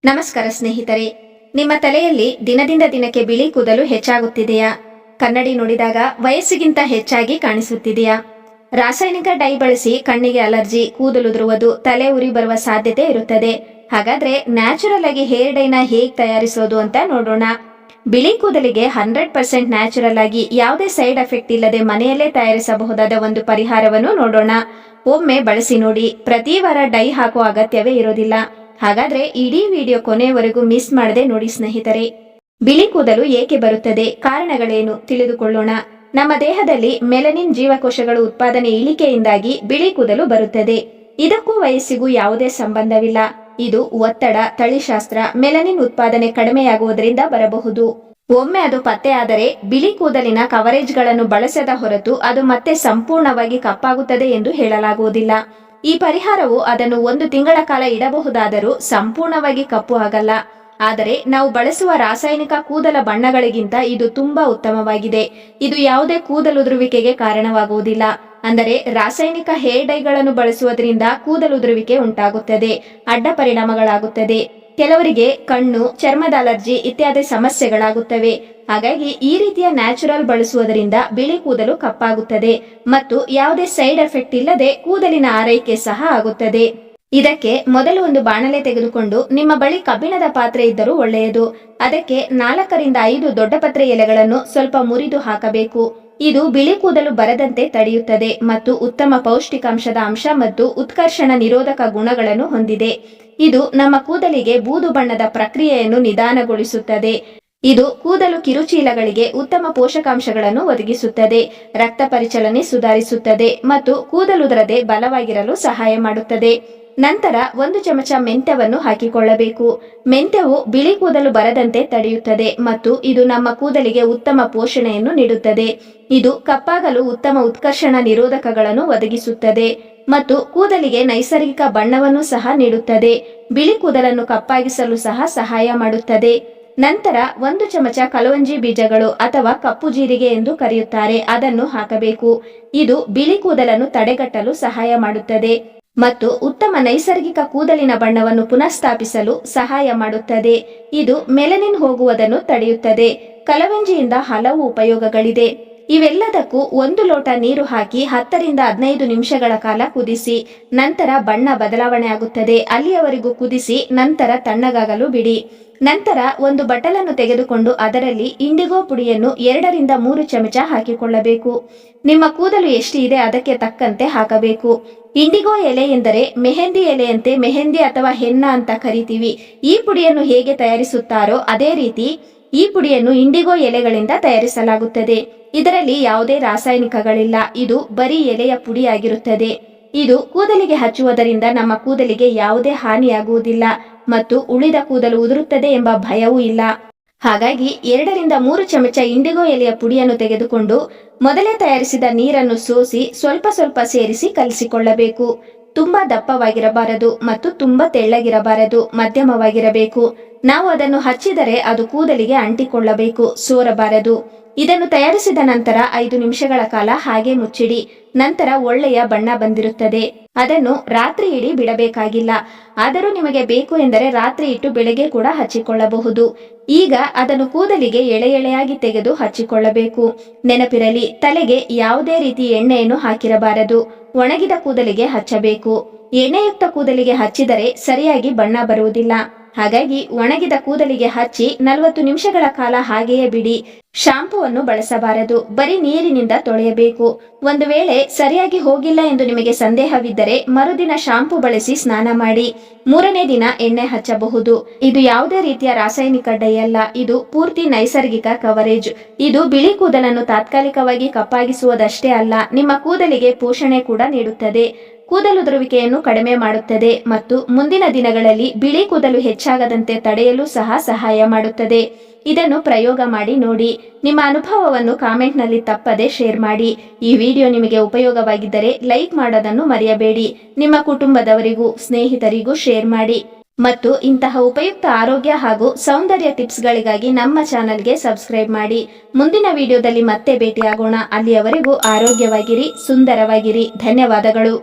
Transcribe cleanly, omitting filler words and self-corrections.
ನಮಸ್ಕಾರ ಸ್ನೇಹಿತರೆ, ನಿಮ್ಮ ತಲೆಯಲ್ಲಿ ದಿನದಿಂದ ದಿನಕ್ಕೆ ಬಿಳಿ ಕೂದಲು ಹೆಚ್ಚಾಗುತ್ತಿದೆಯಾ? ಕನ್ನಡಿ ನೋಡಿದಾಗ ವಯಸ್ಸಿಗಿಂತ ಹೆಚ್ಚಾಗಿ ಕಾಣಿಸುತ್ತಿದೆಯಾ? ರಾಸಾಯನಿಕ ಡೈ ಬಳಸಿ ಕಣ್ಣಿಗೆ ಅಲರ್ಜಿ, ಕೂದಲು ಉದುರುವುದು, ತಲೆ ಉರಿ ಬರುವ ಸಾಧ್ಯತೆ ಇರುತ್ತದೆ. ಹಾಗಾದ್ರೆ ನ್ಯಾಚುರಲ್ ಆಗಿ ಹೇರ್ ಡೈನ ಹೇಗೆ ತಯಾರಿಸೋದು ಅಂತ ನೋಡೋಣ. ಬಿಳಿ ಕೂದಲಿಗೆ 100% ನ್ಯಾಚುರಲ್ ಆಗಿ ಯಾವುದೇ ಸೈಡ್ ಎಫೆಕ್ಟ್ ಇಲ್ಲದೆ ಮನೆಯಲ್ಲೇ ತಯಾರಿಸಬಹುದಾದ ಒಂದು ಪರಿಹಾರವನ್ನು ನೋಡೋಣ. ಒಮ್ಮೆ ಬಳಸಿ ನೋಡಿ. ಪ್ರತಿ ವಾರ ಡೈ ಹಾಕುವ ಅಗತ್ಯವೇ ಇರೋದಿಲ್ಲ. ಹಾಗಾದ್ರೆ ಇಡೀ ವಿಡಿಯೋ ಕೊನೆಯವರೆಗೂ ಮಿಸ್ ಮಾಡದೆ ನೋಡಿ ಸ್ನೇಹಿತರೆ. ಬಿಳಿ ಕೂದಲು ಏಕೆ ಬರುತ್ತದೆ, ಕಾರಣಗಳೇನು ತಿಳಿದುಕೊಳ್ಳೋಣ. ನಮ್ಮ ದೇಹದಲ್ಲಿ ಮೆಲನಿನ್ ಜೀವಕೋಶಗಳು ಉತ್ಪಾದನೆ ಇಳಿಕೆಯಿಂದಾಗಿ ಬಿಳಿ ಕೂದಲು ಬರುತ್ತದೆ. ಇದಕ್ಕೂ ವಯಸ್ಸಿಗೂ ಯಾವುದೇ ಸಂಬಂಧವಿಲ್ಲ. ಇದು ಒತ್ತಡ, ತಳಿಶಾಸ್ತ್ರ, ಮೆಲನಿನ್ ಉತ್ಪಾದನೆ ಕಡಿಮೆಯಾಗುವುದರಿಂದ ಬರಬಹುದು. ಒಮ್ಮೆ ಅದು ಪತ್ತೆಯಾದರೆ ಬಿಳಿ ಕೂದಲಿನ ಕವರೇಜ್ಗಳನ್ನು ಬಳಸದ ಹೊರತು ಅದು ಮತ್ತೆ ಸಂಪೂರ್ಣವಾಗಿ ಕಪ್ಪಾಗುತ್ತದೆ ಎಂದು ಹೇಳಲಾಗುವುದಿಲ್ಲ. ಈ ಪರಿಹಾರವು ಅದನ್ನು 1 ತಿಂಗಳ ಕಾಲ ಇಡಬಹುದಾದರೂ ಸಂಪೂರ್ಣವಾಗಿ ಕಪ್ಪು ಆಗಲ್ಲ. ಆದರೆ ನಾವು ಬಳಸುವ ರಾಸಾಯನಿಕ ಕೂದಲ ಬಣ್ಣಗಳಿಗಿಂತ ಇದು ತುಂಬಾ ಉತ್ತಮವಾಗಿದೆ. ಇದು ಯಾವುದೇ ಕೂದಲುದುರುವಿಕೆಗೆ ಕಾರಣವಾಗುವುದಿಲ್ಲ. ಅಂದರೆ ರಾಸಾಯನಿಕ ಹೇರ್ ಡೈಗಳನ್ನು ಬಳಸುವುದರಿಂದ ಕೂದಲುದುರುವಿಕೆ ಉಂಟಾಗುತ್ತದೆ, ಅಡ್ಡ ಪರಿಣಾಮಗಳಾಗುತ್ತದೆ. ಕೆಲವರಿಗೆ ಕಣ್ಣು, ಚರ್ಮದ ಅಲರ್ಜಿ ಇತ್ಯಾದಿ ಸಮಸ್ಯೆಗಳಾಗುತ್ತವೆ. ಹಾಗಾಗಿ ಈ ರೀತಿಯ ನ್ಯಾಚುರಲ್ ಬಳಸುವುದರಿಂದ ಬಿಳಿ ಕೂದಲು ಕಪ್ಪಾಗುತ್ತದೆ ಮತ್ತು ಯಾವುದೇ ಸೈಡ್ ಎಫೆಕ್ಟ್ ಇಲ್ಲದೆ ಕೂದಲಿನ ಆರೈಕೆ ಸಹ ಆಗುತ್ತದೆ. ಇದಕ್ಕೆ ಮೊದಲು ಒಂದು ಬಾಣಲೆ ತೆಗೆದುಕೊಂಡು ನಿಮ್ಮ ಬಳಿ ಕಬ್ಬಿಣದ ಪಾತ್ರೆ ಇದ್ದರೂ ಒಳ್ಳೆಯದು. ಅದಕ್ಕೆ 4 ರಿಂದ 5 ದೊಡ್ಡ ಪತ್ರೆ ಎಲೆಗಳನ್ನು ಸ್ವಲ್ಪ ಮುರಿದು ಹಾಕಬೇಕು. ಇದು ಬಿಳಿ ಕೂದಲು ಬರದಂತೆ ತಡೆಯುತ್ತದೆ ಮತ್ತು ಉತ್ತಮ ಪೌಷ್ಟಿಕಾಂಶದ ಅಂಶ ಮತ್ತು ಉತ್ಕರ್ಷಣ ನಿರೋಧಕ ಗುಣಗಳನ್ನು ಹೊಂದಿದೆ. ಇದು ನಮ್ಮ ಕೂದಲಿಗೆ ಬೂದು ಬಣ್ಣದ ಪ್ರಕ್ರಿಯೆಯನ್ನು ನಿಧಾನಗೊಳಿಸುತ್ತದೆ. ಇದು ಕೂದಲು ಕಿರುಚೀಲಗಳಿಗೆ ಉತ್ತಮ ಪೋಷಕಾಂಶಗಳನ್ನು ಒದಗಿಸುತ್ತದೆ, ರಕ್ತ ಪರಿಚಲನೆ ಸುಧಾರಿಸುತ್ತದೆ ಮತ್ತು ಕೂದಲುದುರದೆ ಬಲವಾಗಿರಲು ಸಹಾಯ ಮಾಡುತ್ತದೆ. ನಂತರ 1 ಚಮಚ ಮೆಂತ್ಯವನ್ನು ಹಾಕಿಕೊಳ್ಳಬೇಕು. ಮೆಂತ್ಯವು ಬಿಳಿ ಕೂದಲು ಬರದಂತೆ ತಡೆಯುತ್ತದೆ ಮತ್ತು ಇದು ನಮ್ಮ ಕೂದಲಿಗೆ ಉತ್ತಮ ಪೋಷಣೆಯನ್ನು ನೀಡುತ್ತದೆ. ಇದು ಕಪ್ಪಾಗಲು ಉತ್ತಮ ಉತ್ಕರ್ಷಣ ನಿರೋಧಕಗಳನ್ನು ಒದಗಿಸುತ್ತದೆ ಮತ್ತು ಕೂದಲಿಗೆ ನೈಸರ್ಗಿಕ ಬಣ್ಣವನ್ನು ಸಹ ನೀಡುತ್ತದೆ. ಬಿಳಿ ಕೂದಲನ್ನು ಕಪ್ಪಾಗಿಸಲು ಸಹ ಸಹಾಯ ಮಾಡುತ್ತದೆ. ನಂತರ 1 ಚಮಚ ಕಲವಂಜಿ ಬೀಜಗಳು ಅಥವಾ ಕಪ್ಪು ಜೀರಿಗೆ ಎಂದು ಕರೆಯುತ್ತಾರೆ, ಅದನ್ನು ಹಾಕಬೇಕು. ಇದು ಬಿಳಿ ಕೂದಲನ್ನು ತಡೆಗಟ್ಟಲು ಸಹಾಯ ಮಾಡುತ್ತದೆ ಮತ್ತು ಉತ್ತಮ ನೈಸರ್ಗಿಕ ಕೂದಲಿನ ಬಣ್ಣವನ್ನು ಪುನಃಸ್ಥಾಪಿಸಲು ಸಹಾಯ ಮಾಡುತ್ತದೆ. ಇದು ಮೆಲನಿನ್ ಹೋಗುವುದನ್ನು ತಡೆಯುತ್ತದೆ. ಕಲವಂಜಿಯಿಂದ ಹಲವು ಉಪಯೋಗಗಳಿದೆ. ಇವೆಲ್ಲದಕ್ಕೂ 1 ಲೋಟ ನೀರು ಹಾಕಿ 10 ರಿಂದ 15 ನಿಮಿಷಗಳ ಕಾಲ ಕುದಿಸಿ. ನಂತರ ಬಣ್ಣ ಬದಲಾವಣೆ ಆಗುತ್ತದೆ. ಅಲ್ಲಿಯವರೆಗೂ ಕುದಿಸಿ ನಂತರ ತಣ್ಣಗಾಗಲು ಬಿಡಿ. ನಂತರ ಒಂದು ಬಟ್ಟಲನ್ನು ತೆಗೆದುಕೊಂಡು ಅದರಲ್ಲಿ ಇಂಡಿಗೋ ಪುಡಿಯನ್ನು 2 ರಿಂದ 3 ಚಮಚ ಹಾಕಿಕೊಳ್ಳಬೇಕು. ನಿಮ್ಮ ಕೂದಲು ಎಷ್ಟು ಇದೆ ಅದಕ್ಕೆ ತಕ್ಕಂತೆ ಹಾಕಬೇಕು. ಇಂಡಿಗೋ ಎಲೆ ಎಂದರೆ ಮೆಹಂದಿ ಎಲೆಯಂತೆ ಮೆಹಂದಿ ಅಥವಾ ಹೆನ್ನ ಅಂತ ಕರಿತೀವಿ. ಈ ಪುಡಿಯನ್ನು ಹೇಗೆ ತಯಾರಿಸುತ್ತಾರೋ ಅದೇ ರೀತಿ ಈ ಪುಡಿಯನ್ನು ಇಂಡಿಗೋ ಎಲೆಗಳಿಂದ ತಯಾರಿಸಲಾಗುತ್ತದೆ. ಇದರಲ್ಲಿ ಯಾವುದೇ ರಾಸಾಯನಿಕಗಳಿಲ್ಲ. ಇದು ಬರೀ ಎಲೆಯ ಪುಡಿಯಾಗಿರುತ್ತದೆ. ಇದು ಕೂದಲಿಗೆ ಹಚ್ಚುವುದರಿಂದ ನಮ್ಮ ಕೂದಲಿಗೆ ಯಾವುದೇ ಹಾನಿಯಾಗುವುದಿಲ್ಲ ಮತ್ತು ಉಳಿದ ಕೂದಲು ಉದುರುತ್ತದೆ ಎಂಬ ಭಯವೂ ಇಲ್ಲ. ಹಾಗಾಗಿ 2 ರಿಂದ 3 ಚಮಚ ಇಂಡಿಗೋ ಎಲೆಯ ಪುಡಿಯನ್ನು ತೆಗೆದುಕೊಂಡು ಮೊದಲೇ ತಯಾರಿಸಿದ ನೀರನ್ನು ಸೋಸಿ ಸ್ವಲ್ಪ ಸ್ವಲ್ಪ ಸೇರಿಸಿ ಕಲಸಿಕೊಳ್ಳಬೇಕು. ತುಂಬಾ ದಪ್ಪವಾಗಿರಬಾರದು ಮತ್ತು ತುಂಬಾ ತೆಳ್ಳಗಿರಬಾರದು, ಮಧ್ಯಮವಾಗಿರಬೇಕು. ನಾವು ಅದನ್ನು ಹಚ್ಚಿದರೆ ಅದು ಕೂದಲಿಗೆ ಅಂಟಿಕೊಳ್ಳಬೇಕು, ಸೋರಬಾರದು. ಇದನ್ನು ತಯಾರಿಸಿದ ನಂತರ 5 ನಿಮಿಷಗಳ ಕಾಲ ಹಾಗೆ ಮುಚ್ಚಿಡಿ. ನಂತರ ಒಳ್ಳೆಯ ಬಣ್ಣ ಬಂದಿರುತ್ತದೆ. ಅದನ್ನು ರಾತ್ರಿ ಇಡೀ ಬಿಡಬೇಕಾಗಿಲ್ಲ. ಆದರೂ ನಿಮಗೆ ಬೇಕು ಎಂದರೆ ರಾತ್ರಿ ಇಟ್ಟು ಬೆಳಗ್ಗೆ ಕೂಡ ಹಚ್ಚಿಕೊಳ್ಳಬಹುದು. ಈಗ ಅದನ್ನು ಕೂದಲಿಗೆ ಎಳೆ ಎಳೆಯಾಗಿ ತೆಗೆದು ಹಚ್ಚಿಕೊಳ್ಳಬೇಕು. ನೆನಪಿರಲಿ, ತಲೆಗೆ ಯಾವುದೇ ರೀತಿ ಎಣ್ಣೆಯನ್ನು ಹಾಕಿರಬಾರದು. ಒಣಗಿದ ಕೂದಲಿಗೆ ಹಚ್ಚಬೇಕು. ಎಣ್ಣೆಯುಕ್ತ ಕೂದಲಿಗೆ ಹಚ್ಚಿದರೆ ಸರಿಯಾಗಿ ಬಣ್ಣ ಬರುವುದಿಲ್ಲ. ಹಾಗಾಗಿ ಒಣಗಿದ ಕೂದಲಿಗೆ ಹಚ್ಚಿ 40 ನಿಮಿಷಗಳ ಕಾಲ ಹಾಗೆಯೇ ಬಿಡಿ. ಶಾಂಪೂವನ್ನು ಬಳಸಬಾರದು, ಬರೀ ನೀರಿನಿಂದ ತೊಳೆಯಬೇಕು. ಒಂದು ವೇಳೆ ಸರಿಯಾಗಿ ಹೋಗಿಲ್ಲ ಎಂದು ನಿಮಗೆ ಸಂದೇಹವಿದ್ದರೆ ಮರುದಿನ ಶಾಂಪೂ ಬಳಸಿ ಸ್ನಾನ ಮಾಡಿ. 3ನೇ ದಿನ ಎಣ್ಣೆ ಹಚ್ಚಬಹುದು. ಇದು ಯಾವುದೇ ರೀತಿಯ ರಾಸಾಯನಿಕ ಡೈ ಅಲ್ಲ. ಇದು ಪೂರ್ತಿ ನೈಸರ್ಗಿಕ ಕವರೇಜ್. ಇದು ಬಿಳಿ ಕೂದಲನ್ನು ತಾತ್ಕಾಲಿಕವಾಗಿ ಕಪ್ಪಾಗಿಸುವುದಷ್ಟೇ ಅಲ್ಲ, ನಿಮ್ಮ ಕೂದಲಿಗೆ ಪೋಷಣೆ ಕೂಡ ನೀಡುತ್ತದೆ, ಕೂದಲುದುರುವಿಕೆಯನ್ನು ಕಡಿಮೆ ಮಾಡುತ್ತದೆ ಮತ್ತು ಮುಂದಿನ ದಿನಗಳಲ್ಲಿ ಬಿಳಿ ಕೂದಲು ಹೆಚ್ಚಾಗದಂತೆ ತಡೆಯಲು ಸಹ ಸಹಾಯ ಮಾಡುತ್ತದೆ. ಇದನ್ನು ಪ್ರಯೋಗ ಮಾಡಿ ನೋಡಿ. ನಿಮ್ಮ ಅನುಭವವನ್ನು ಕಾಮೆಂಟ್ನಲ್ಲಿ ತಪ್ಪದೆ ಶೇರ್ ಮಾಡಿ. ಈ ವಿಡಿಯೋ ನಿಮಗೆ ಉಪಯೋಗವಾಗಿದ್ದರೆ ಲೈಕ್ ಮಾಡೋದನ್ನು ಮರೆಯಬೇಡಿ. ನಿಮ್ಮ ಕುಟುಂಬದವರಿಗೂ ಸ್ನೇಹಿತರಿಗೂ ಶೇರ್ ಮಾಡಿ ಮತ್ತು ಇಂತಹ ಉಪಯುಕ್ತ ಆರೋಗ್ಯ ಹಾಗೂ ಸೌಂದರ್ಯ ಟಿಪ್ಸ್ಗಳಿಗಾಗಿ ನಮ್ಮ ಚಾನಲ್ಗೆ ಸಬ್ಸ್ಕ್ರೈಬ್ ಮಾಡಿ. ಮುಂದಿನ ವಿಡಿಯೋದಲ್ಲಿ ಮತ್ತೆ ಭೇಟಿಯಾಗೋಣ. ಅಲ್ಲಿಯವರೆಗೂ ಆರೋಗ್ಯವಾಗಿರಿ, ಸುಂದರವಾಗಿರಿ. ಧನ್ಯವಾದಗಳು.